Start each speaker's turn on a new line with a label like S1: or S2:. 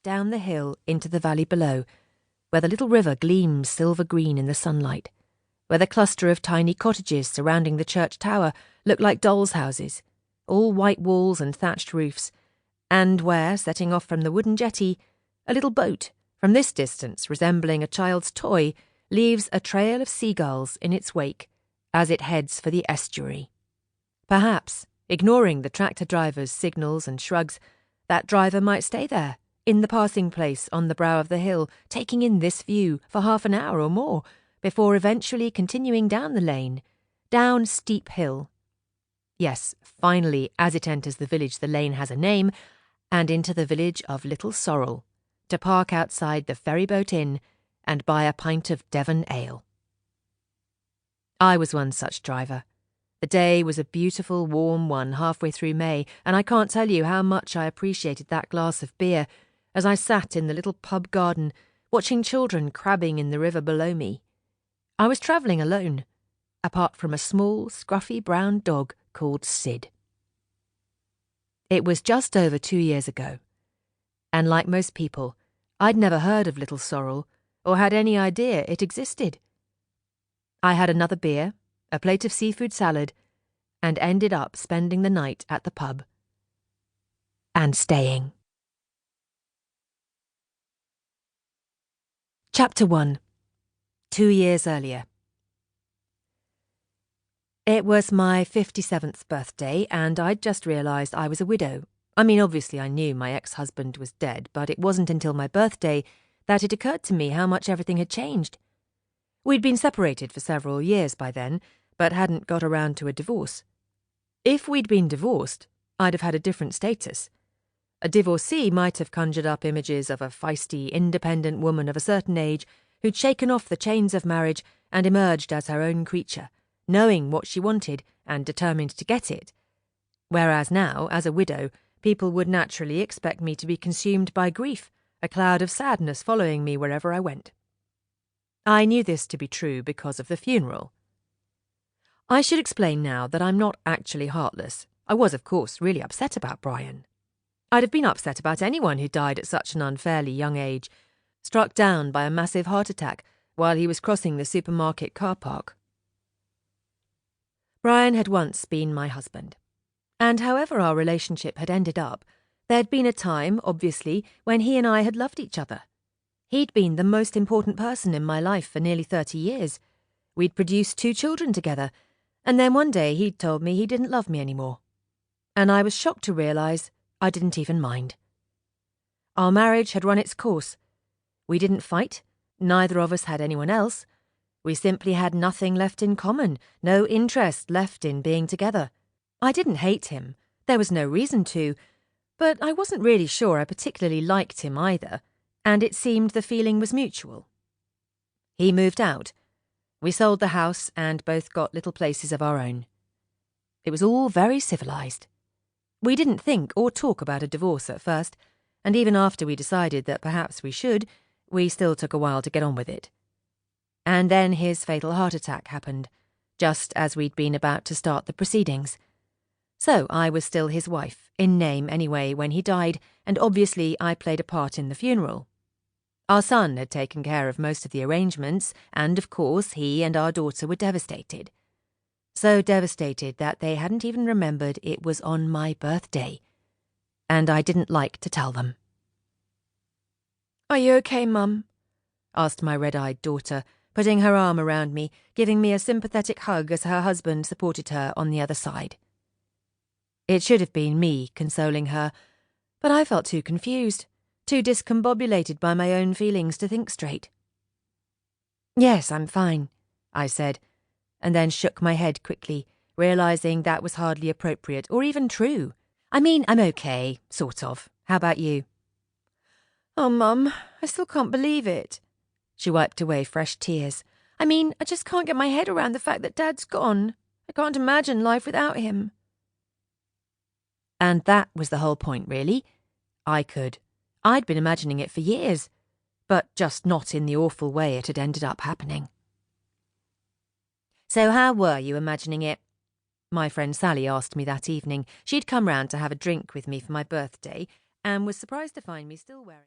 S1: down the hill into the valley below, where the little river gleams silver-green in the sunlight, where the cluster of tiny cottages surrounding the church tower look like dolls' houses, all white walls and thatched roofs, and where, setting off from the wooden jetty, a little boat, from this distance resembling a child's toy, leaves a trail of seagulls in its wake as it heads for the estuary. Perhaps, ignoring the tractor driver's signals and shrugs, that driver might stay there, in the passing place on the brow of the hill, taking in this view for half an hour or more, before eventually continuing down the lane, down Steep Hill. Yes, finally, as it enters the village the lane has a name, and into the village of Little Sorrell, to park outside the ferryboat inn and buy a pint of Devon ale. I was one such driver. The day was a beautiful, warm one halfway through May, and I can't tell you how much I appreciated that glass of beer as I sat in the little pub garden, watching children crabbing in the river below me. I was travelling alone, apart from a small, scruffy brown dog called Sid. It was just over 2 years ago, and like most people, I'd never heard of Little Sorrell or had any idea it existed. I had another beer, a plate of seafood salad, and ended up spending the night at the pub. And staying. Chapter 1. 2 years earlier. It was my 57th birthday, and I'd just realised I was a widow. I mean, obviously I knew my ex-husband was dead, but it wasn't until my birthday that it occurred to me how much everything had changed. We'd been separated for several years by then, but hadn't got around to a divorce. If we'd been divorced, I'd have had a different status. A divorcee might have conjured up images of a feisty, independent woman of a certain age who'd shaken off the chains of marriage and emerged as her own creature, knowing what she wanted and determined to get it. Whereas now, as a widow, people would naturally expect me to be consumed by grief, a cloud of sadness following me wherever I went. I knew this to be true because of the funeral. I should explain now that I'm not actually heartless. I was, of course, really upset about Brian. I'd have been upset about anyone who died at such an unfairly young age, struck down by a massive heart attack while he was crossing the supermarket car park. Brian had once been my husband, and however our relationship had ended up, there'd been a time, obviously, when he and I had loved each other. He'd been the most important person in my life for nearly 30 years. We'd produced 2 children together, and then one day he'd told me he didn't love me anymore. And I was shocked to realise I didn't even mind. Our marriage had run its course. We didn't fight, neither of us had anyone else. We simply had nothing left in common, no interest left in being together. I didn't hate him, there was no reason to, but I wasn't really sure I particularly liked him either, and it seemed the feeling was mutual. He moved out. We sold the house and both got little places of our own. It was all very civilised. We didn't think or talk about a divorce at first, and even after we decided that perhaps we should, we still took a while to get on with it. And then his fatal heart attack happened, just as we'd been about to start the proceedings. So I was still his wife, in name anyway, when he died, and obviously I played a part in the funeral. Our son had taken care of most of the arrangements, and of course he and our daughter were devastated. So devastated that they hadn't even remembered it was on my birthday, and I didn't like to tell them. "Are you okay, Mum?" asked my red-eyed daughter, putting her arm around me, giving me a sympathetic hug as her husband supported her on the other side. It should have been me consoling her, but I felt too confused, too discombobulated by my own feelings to think straight. "Yes, I'm fine," I said, and then shook my head quickly, realising that was hardly appropriate or even true. I mean, I'm okay, sort of. How about you? "Oh, Mum, I still can't believe it." She wiped away fresh tears. "I mean, I just can't get my head around the fact that Dad's gone. I can't imagine life without him." And that was the whole point, really. I could. I'd been imagining it for years, but just not in the awful way it had ended up happening. "So how were you imagining it?" My friend Sally asked me that evening. She'd come round to have a drink with me for my birthday, and was surprised to find me still wearing